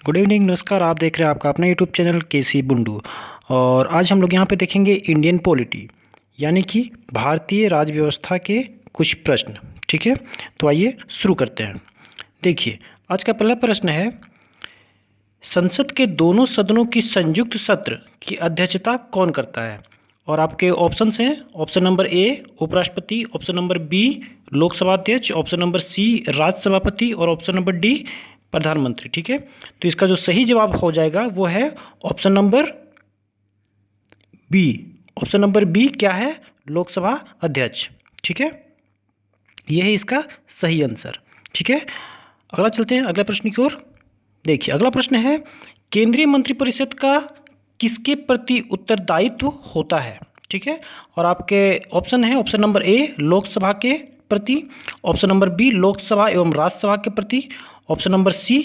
Good evening, नमस्कार। आप देख रहे हैं आपका अपना यूट्यूब चैनल केसी बुंडू। और आज हम लोग यहाँ पे देखेंगे इंडियन पॉलिटी, यानी कि भारतीय राज व्यवस्था के कुछ प्रश्न। ठीक है, तो आइए शुरू करते हैं। देखिए, आज का पहला प्रश्न है, संसद के दोनों सदनों की संयुक्त सत्र की अध्यक्षता कौन करता है? और आपके ऑप्शंस हैं, ऑप्शन नंबर ए उपराष्ट्रपति, ऑप्शन नंबर बी लोकसभा अध्यक्ष, ऑप्शन नंबर सी राज्यसभापति और ऑप्शन नंबर डी प्रधानमंत्री। ठीक है, तो इसका जो सही जवाब हो जाएगा वो है option number B. Option number B क्या है? लोकसभा अध्यक्ष। ठीक है, यह है इसका सही आंसर। ठीक है, अगला चलते हैं अगले प्रश्न की ओर। देखिए, अगला प्रश्न है, केंद्रीय मंत्रिपरिषद का किसके प्रति उत्तरदायित्व होता है? ठीक है, और आपके ऑप्शन है, ऑप्शन नंबर ए लोकसभा के प्रति, ऑप्शन नंबर बी लोकसभा एवं राज्यसभा के प्रति, ऑप्शन नंबर सी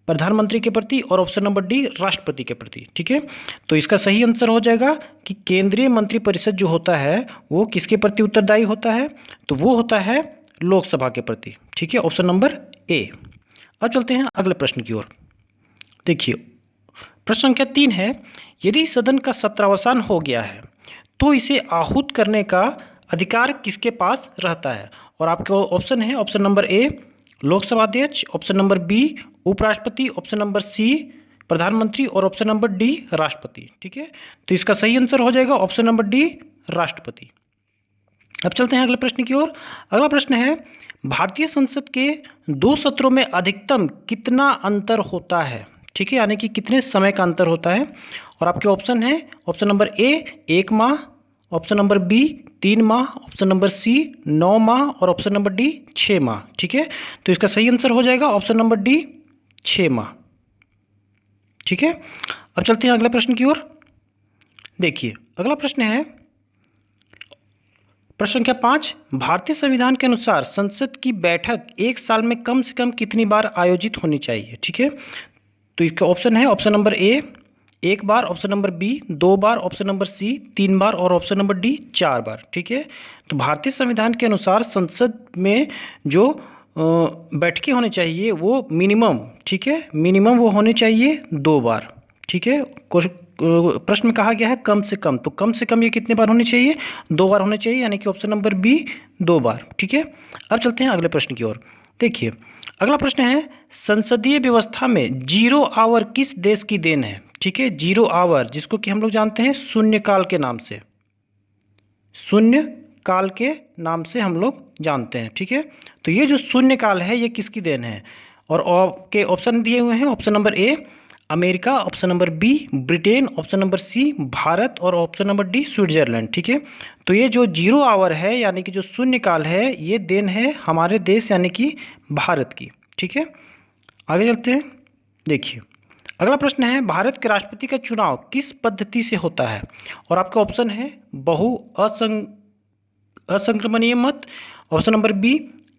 प्रधानमंत्री के प्रति और ऑप्शन नंबर डी राष्ट्रपति के प्रति। ठीक है, तो इसका सही आंसर हो जाएगा कि केंद्रीय मंत्रिपरिषद जो होता है वो किसके प्रति उत्तरदायी होता है? तो वो होता है लोकसभा के प्रति। ठीक है, ऑप्शन नंबर ए। अब चलते हैं अगले प्रश्न की ओर। देखिए, प्रश्न संख्या 3 है, यदि सदन का सत्रावसान हो गया है तो इसे आहूत करने का अधिकार किसके पास रहता है? और आपके ऑप्शन है, ऑप्शन नंबर ए लोकसभा अध्यक्ष, ऑप्शन नंबर बी उपराष्ट्रपति, ऑप्शन नंबर सी प्रधानमंत्री और ऑप्शन नंबर डी राष्ट्रपति। ठीक है, तो इसका सही आंसर हो जाएगा ऑप्शन नंबर डी राष्ट्रपति। अब चलते हैं अगले प्रश्न की ओर। अगला प्रश्न है, भारतीय संसद के दो सत्रों में अधिकतम कितना अंतर होता है? ठीक है, यानी कि कितने समय का अंतर होता है? और आपके ऑप्शन है, ऑप्शन नंबर ए 1 माह, ऑप्शन नंबर बी 3 माह, ऑप्शन नंबर सी 9 माह और ऑप्शन नंबर डी 6 माह। ठीक है, तो इसका सही आंसर हो जाएगा ऑप्शन नंबर डी 6 माह। ठीक है, अब चलते हैं अगले प्रश्न की ओर। देखिए, अगला प्रश्न है, प्रश्न संख्या 5, भारतीय संविधान के अनुसार संसद की बैठक एक साल में कम से कम कितनी बार आयोजित होनी चाहिए? ठीक है, तो इसका ऑप्शन है, ऑप्शन नंबर ए 1 बार, ऑप्शन नंबर बी 2 बार, ऑप्शन नंबर सी 3 बार और ऑप्शन नंबर डी 4 बार। ठीक है, तो भारतीय संविधान के अनुसार संसद में जो बैठकें होनी चाहिए वो मिनिमम, ठीक है, मिनिमम वो होनी चाहिए 2 बार। ठीक है, प्रश्न में कहा गया है कम से कम, तो कम से कम ये कितने बार होनी चाहिए? 2 बार होने चाहिए, यानी कि ऑप्शन नंबर बी 2 बार। ठीक है, अब चलते हैं अगले प्रश्न की ओर। देखिए, अगला प्रश्न है, संसदीय व्यवस्था में 0 आवर किस देश की देन है? ठीक है, 0 आवर जिसको कि हम लोग जानते हैं शून्यकाल के नाम से, शून्य काल के नाम से हम लोग जानते हैं। ठीक है, तो ये जो शून्यकाल है ये किसकी देन है? और आपके ऑप्शन दिए हुए हैं, option number A America, option number B Britain, option number C Bharat और ऑप्शन नंबर डी स्विट्जरलैंड। ठीक है, तो ये जो 0 आवर है यानी कि जो शून्यकाल है ये देन है हमारे देश यानी कि भारत की। ठीक है, आगे चलते हैं। देखिए, अगला प्रश्न है, भारत के राष्ट्रपति का चुनाव किस पद्धति से होता है? और आपका ऑप्शन है बहु असंक्रमणीय मत, ऑप्शन नंबर बी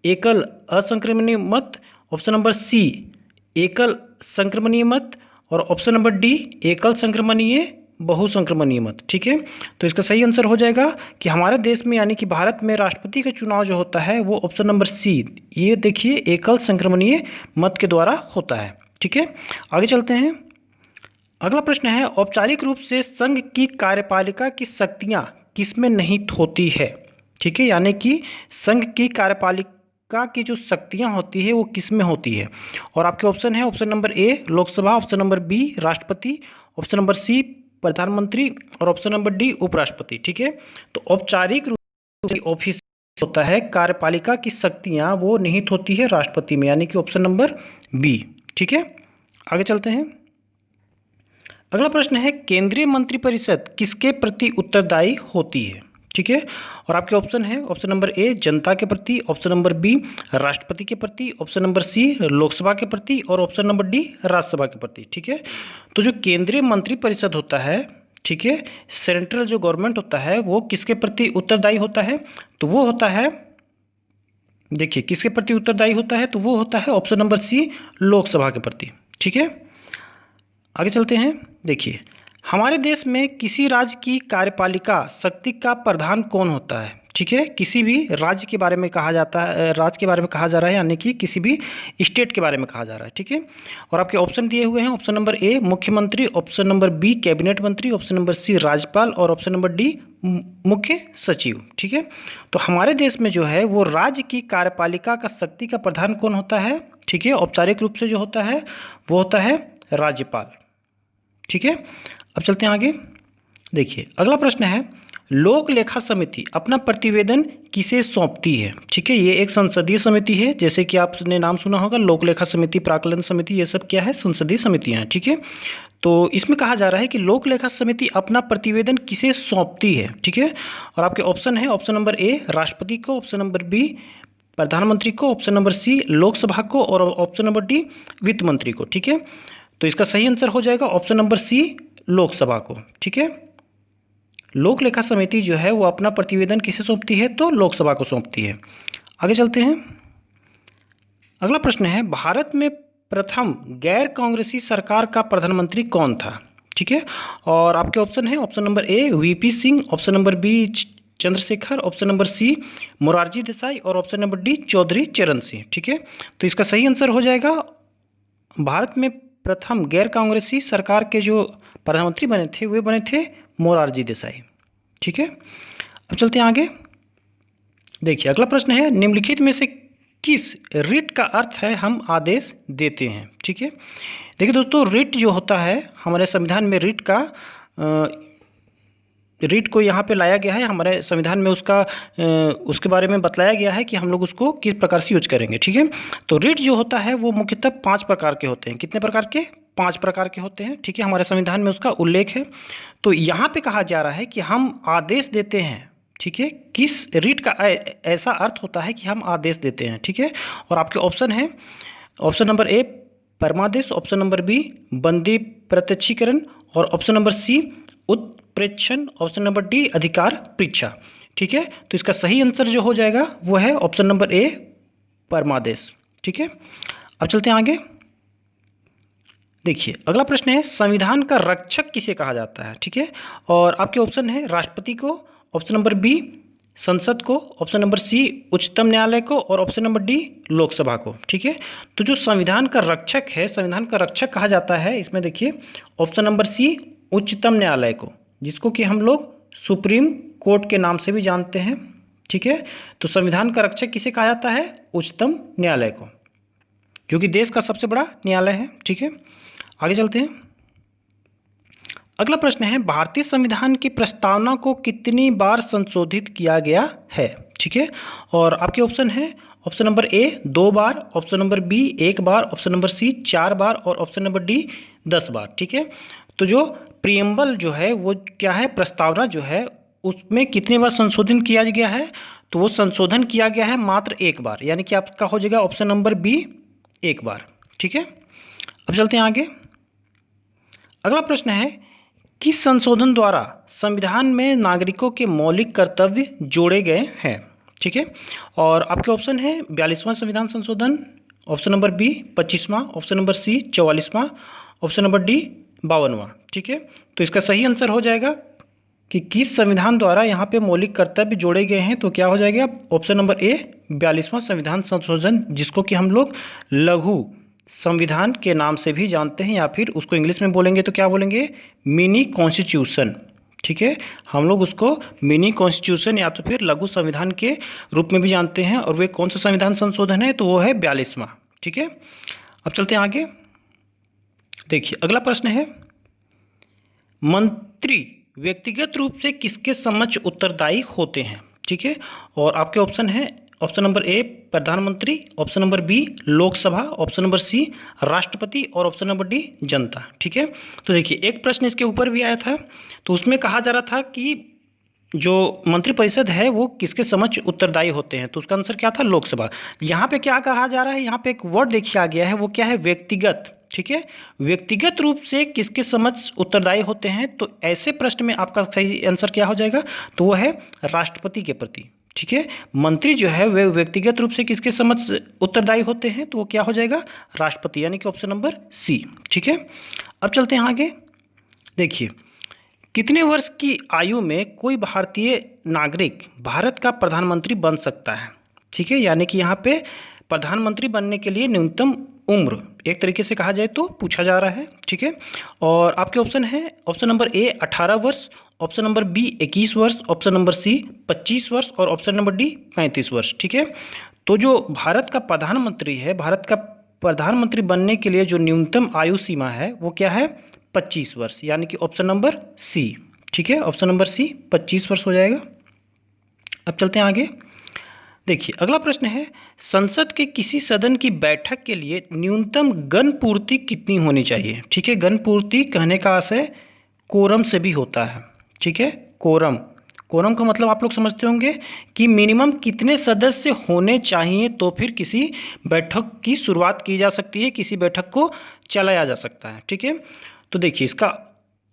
एकल असंक्रमणीय मत, ऑप्शन नंबर सी एकल संक्रमणीय मत और ऑप्शन नंबर डी एकल संक्रमणीय बहुसंक्रमणीय मत। ठीक है, तो इसका सही आंसर हो जाएगा कि हमारे देश में यानी कि भारत में राष्ट्रपति का चुनाव जो होता है वो ऑप्शन नंबर सी, ये देखिए एकल संक्रमणीय मत के द्वारा होता है। ठीक है, आगे चलते हैं। अगला प्रश्न है, औपचारिक रूप से संघ की कार्यपालिका की शक्तियां किसमें निहित होती है? ठीक है, यानी कि संघ की कार्यपालिका की जो शक्तियां होती है वो किसमें होती है? और आपके ऑप्शन है, option number A Lok Sabha, option number B राष्ट्रपति, ऑप्शन नंबर सी प्रधानमंत्री और ऑप्शन नंबर डी उपराष्ट्रपति। ठीक है, तो औपचारिक रूप से ऑफिस होता है, कार्यपालिका की शक्तियां वो निहित होती है राष्ट्रपति में, यानी कि ऑप्शन नंबर बी। ठीक है, आगे चलते हैं। अगला प्रश्न है, केंद्रीय मंत्रिपरिषद किसके प्रति उत्तरदायी होती है? ठीक है, और आपके ऑप्शन है, ऑप्शन नंबर ए जनता के प्रति, ऑप्शन नंबर बी राष्ट्रपति के प्रति, ऑप्शन नंबर सी लोकसभा के प्रति और ऑप्शन नंबर डी राज्यसभा के प्रति। ठीक है, तो जो केंद्रीय मंत्रिपरिषद होता है, ठीक है, सेंट्रल जो गवर्नमेंट होता है वो किसके प्रति उत्तरदायी होता है? तो वो होता है, देखिए किसके प्रति उत्तरदायी होता है? तो वो होता है ऑप्शन नंबर सी लोकसभा के प्रति। ठीक है, आगे चलते हैं। देखिए, हमारे देश में किसी राज्य की कार्यपालिका शक्ति का प्रधान कौन होता है? ठीक है, किसी भी राज्य के बारे में कहा जाता है, राज्य के बारे में कहा जा रहा है, यानी कि किसी भी स्टेट के बारे में कहा जा रहा है। ठीक है, और आपके ऑप्शन दिए हुए हैं, ऑप्शन नंबर ए मुख्यमंत्री, ऑप्शन नंबर बी कैबिनेट मंत्री, ऑप्शन नंबर सी राज्यपाल और ऑप्शन नंबर डी मुख्य सचिव। ठीक है, तो हमारे देश में जो है वो राज्य की कार्यपालिका का शक्ति का प्रधान कौन होता है? ठीक है, औपचारिक रूप से जो होता है वो होता है राज्यपाल। ठीक है, अब चलते हैं आगे। देखिए अगला प्रश्न है, लोक लेखा समिति अपना प्रतिवेदन किसे सौंपती है? ठीक है, ये एक संसदीय समिति है, जैसे कि आपने नाम सुना होगा लोक लेखा समिति, प्राक्कलन समिति, ये सब क्या है? संसदीय समितियां हैं। ठीक है, तो इसमें कहा जा रहा है कि लोक लेखा समिति अपना प्रतिवेदन किसे सौंपती है? ठीक है, और आपके ऑप्शन है, ऑप्शन नंबर ए राष्ट्रपति को, ऑप्शन नंबर बी प्रधानमंत्री को, ऑप्शन नंबर सी लोकसभा को और ऑप्शन नंबर डी वित्त मंत्री को। ठीक है, तो इसका सही आंसर हो जाएगा ऑप्शन नंबर सी लोकसभा को। ठीक है, लोक लेखा समिति जो है वो अपना प्रतिवेदन किसे सौंपती है? तो लोकसभा को सौंपती है। आगे चलते हैं, अगला प्रश्न है, भारत में प्रथम गैर कांग्रेसी सरकार का प्रधानमंत्री कौन था? ठीक है, और आपके ऑप्शन है, option number A VP Singh, option number B Chandrashekhar, option number C Morarji Desai और ऑप्शन नंबर डी चौधरी चरण सिंह। ठीक है, तो इसका सही आंसर हो जाएगा, भारत में प्रथम गैर कांग्रेसी सरकार के जो प्रधानमंत्री बने थे वे बने थे मोरारजी देसाई। ठीक है, अब चलते हैं आगे। देखिए अगला प्रश्न है, निम्नलिखित में से किस रिट का अर्थ है हम आदेश देते हैं? ठीक है, देखिए दोस्तों, रिट जो होता है हमारे संविधान में रिट को यहाँ पे लाया गया है, हमारे संविधान में उसके बारे में बतलाया गया है कि हम लोग उसको किस प्रकार से यूज करेंगे। ठीक है, तो रिट जो होता है वो मुख्यतः 5 प्रकार के होते हैं। कितने प्रकार के? 5 प्रकार के होते हैं। ठीक है, हमारे संविधान में उसका उल्लेख है। तो यहाँ पे कहा जा रहा है कि हम आदेश देते हैं। ठीक है, किस रिट का ऐसा अर्थ होता है कि हम आदेश देते हैं। ठीक है, और आपके ऑप्शन है, ऑप्शन नंबर ए परमादेश, ऑप्शन नंबर बी बंदी प्रत्यक्षीकरण और ऑप्शन नंबर सी उत्प्रेक्षण, ऑप्शन नंबर डी अधिकार परीक्षा। ठीक है, तो इसका सही आंसर जो हो जाएगा वो है ऑप्शन नंबर ए परमादेश। ठीक है, अब चलते हैं आगे। देखिए अगला प्रश्न है, संविधान का रक्षक किसे कहा जाता है? ठीक है, और आपके ऑप्शन है राष्ट्रपति को, ऑप्शन नंबर बी संसद को, ऑप्शन नंबर सी उच्चतम न्यायालय को और ऑप्शन नंबर डी लोकसभा को। ठीक है, तो जो संविधान का रक्षक है, संविधान का रक्षक कहा जाता है, इसमें देखिए ऑप्शन नंबर सी उच्चतम न्यायालय को, जिसको कि हम लोग सुप्रीम कोर्ट के नाम से भी जानते हैं। ठीक है, तो संविधान का रक्षक किसे कहा जाता है? उच्चतम न्यायालय को, जो कि देश का सबसे बड़ा न्यायालय है। ठीक है, आगे चलते हैं। अगला प्रश्न है, भारतीय संविधान की प्रस्तावना को कितनी बार संशोधित किया गया है? ठीक है, और आपके ऑप्शन है, ऑप्शन नंबर ए 2 बार, ऑप्शन नंबर बी 1 बार, ऑप्शन नंबर सी 4 बार और ऑप्शन नंबर डी 10 बार। ठीक है, तो जो प्रियम्बल जो है वो क्या है? प्रस्तावना जो है उसमें कितनी बार संशोधन किया गया है? तो वो संशोधन किया गया है मात्र 1 बार, यानी कि आपका हो जाएगा ऑप्शन नंबर बी 1 बार। ठीक है, अब चलते हैं आगे। अगला प्रश्न है, किस संशोधन द्वारा संविधान में नागरिकों के मौलिक कर्तव्य जोड़े गए हैं? ठीक है, और आपके ऑप्शन है 42वां संविधान संशोधन, ऑप्शन नंबर बी 25वां, ऑप्शन नंबर सी 44वां, ऑप्शन नंबर डी 52वां। ठीक है, तो इसका सही आंसर हो जाएगा कि किस संविधान द्वारा यहाँ पे मौलिक कर्तव्य जोड़े गए हैं, तो क्या हो जाएगा? ऑप्शन नंबर ए 42वां संविधान संशोधन, जिसको कि हम लोग लघु संविधान के नाम से भी जानते हैं, या फिर उसको इंग्लिश में बोलेंगे तो क्या बोलेंगे? Mini constitution. ठीक है, हम लोग उसको मिनी कॉन्स्टिट्यूशन या तो फिर लघु संविधान के रूप में भी जानते हैं। और वे कौन सा संविधान संशोधन है? तो वो है 42वां। ठीक है, अब चलते हैं आगे। देखिए अगला प्रश्न है, मंत्री व्यक्तिगत रूप से किसके समक्ष उत्तरदायी होते हैं? ठीक है, और आपके ऑप्शन है, ऑप्शन नंबर ए प्रधानमंत्री, option number B Lok Sabha, option number C राष्ट्रपति और ऑप्शन नंबर डी जनता। ठीक है, तो देखिए एक प्रश्न इसके ऊपर भी आया था, तो उसमें कहा जा रहा था कि जो मंत्रिपरिषद है वो किसके समक्ष उत्तरदायी होते हैं, तो उसका आंसर क्या था? लोकसभा। यहाँ पे क्या कहा जा रहा है? यहाँ पे एक वर्ड देखिए आ गया है, वो क्या है? व्यक्तिगत। ठीक है, व्यक्तिगत रूप से किसके समक्ष उत्तरदायी होते हैं, तो ऐसे प्रश्न में आपका सही आंसर क्या हो जाएगा? तो वो है राष्ट्रपति के प्रति। ठीक है, मंत्री जो है वे व्यक्तिगत रूप से किसके समक्ष उत्तरदायी होते हैं, तो वो क्या हो जाएगा? राष्ट्रपति, यानी कि ऑप्शन नंबर सी। ठीक है, अब चलते हैं आगे। देखिए कितने वर्ष की आयु में कोई भारतीय नागरिक भारत का प्रधानमंत्री बन सकता है? ठीक है, यानी कि यहाँ पे प्रधानमंत्री बनने के लिए न्यूनतम उम्र एक तरीके से कहा जाए तो पूछा जा रहा है। ठीक है, और आपके ऑप्शन है, ऑप्शन नंबर ए 18 वर्ष, ऑप्शन नंबर बी 21 वर्ष, ऑप्शन नंबर सी 25 वर्ष और ऑप्शन नंबर डी 35 वर्ष। ठीक है, तो जो भारत का प्रधानमंत्री है, भारत का प्रधानमंत्री बनने के लिए जो न्यूनतम आयु सीमा है वो क्या है? 25 वर्ष, यानी कि ऑप्शन नंबर सी। ठीक है, ऑप्शन नंबर सी 25 वर्ष हो जाएगा। अब चलते हैं आगे। देखिए अगला प्रश्न है, संसद के किसी सदन की बैठक के लिए न्यूनतम गण पूर्ति कितनी होनी चाहिए? ठीक है, गण पूर्ति कहने का आशय कोरम से भी होता है। ठीक है, कोरम, कोरम का मतलब आप लोग समझते होंगे कि मिनिमम कितने सदस्य होने चाहिए तो फिर किसी बैठक की शुरुआत की जा सकती है, किसी बैठक को चलाया जा सकता है। ठीक है, तो देखिए इसका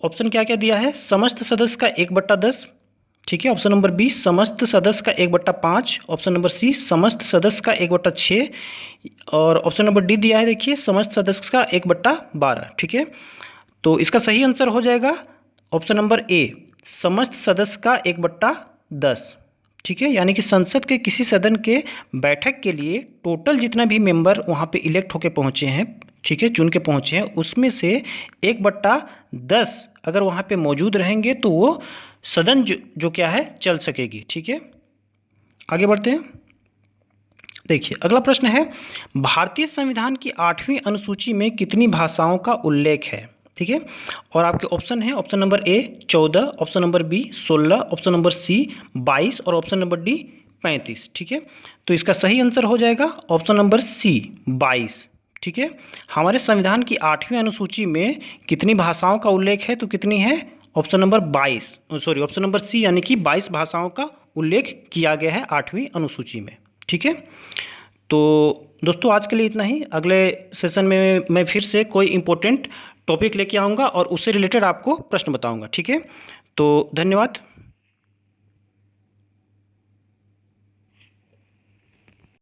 ऑप्शन क्या क्या दिया है, समस्त सदस्य का 1/10। ठीक है, ऑप्शन नंबर बी समस्त सदस्य का 1/5, ऑप्शन नंबर सी समस्त सदस्य का 1/6 और ऑप्शन नंबर डी दिया है देखिए समस्त सदस्य का 1/12। ठीक है, तो इसका सही आंसर हो जाएगा ऑप्शन नंबर ए समस्त सदस्य का 1/10। ठीक है, यानी कि संसद के किसी सदन के बैठक के लिए टोटल जितना भी मेंबर वहाँ पे इलेक्ट होके पहुँचे हैं, ठीक है, चुन के पहुँचे हैं, उसमें से 1/10 अगर वहाँ पे मौजूद रहेंगे तो वो सदन जो क्या है चल सकेगी। ठीक है, आगे बढ़ते हैं। देखिए अगला प्रश्न है, भारतीय संविधान की 8वीं अनुसूची में कितनी भाषाओं का उल्लेख है? ठीक है, और आपके ऑप्शन है, option number A 14, option number B 16, option number C 22 और ऑप्शन नंबर डी 35। ठीक है, तो इसका सही आंसर हो जाएगा ऑप्शन नंबर सी 22। ठीक है, हमारे संविधान की 8वीं अनुसूची में कितनी भाषाओं का उल्लेख है? तो कितनी है? Option number 22, sorry option number C यानी कि 22 भाषाओं का उल्लेख किया गया है 8वीं अनुसूची में। ठीक है, तो दोस्तों आज के लिए इतना ही। अगले सेशन में मैं फिर से कोई इम्पोर्टेंट टॉपिक लेके आऊँगा और उससे रिलेटेड आपको प्रश्न बताऊँगा। ठीक है, तो धन्यवाद।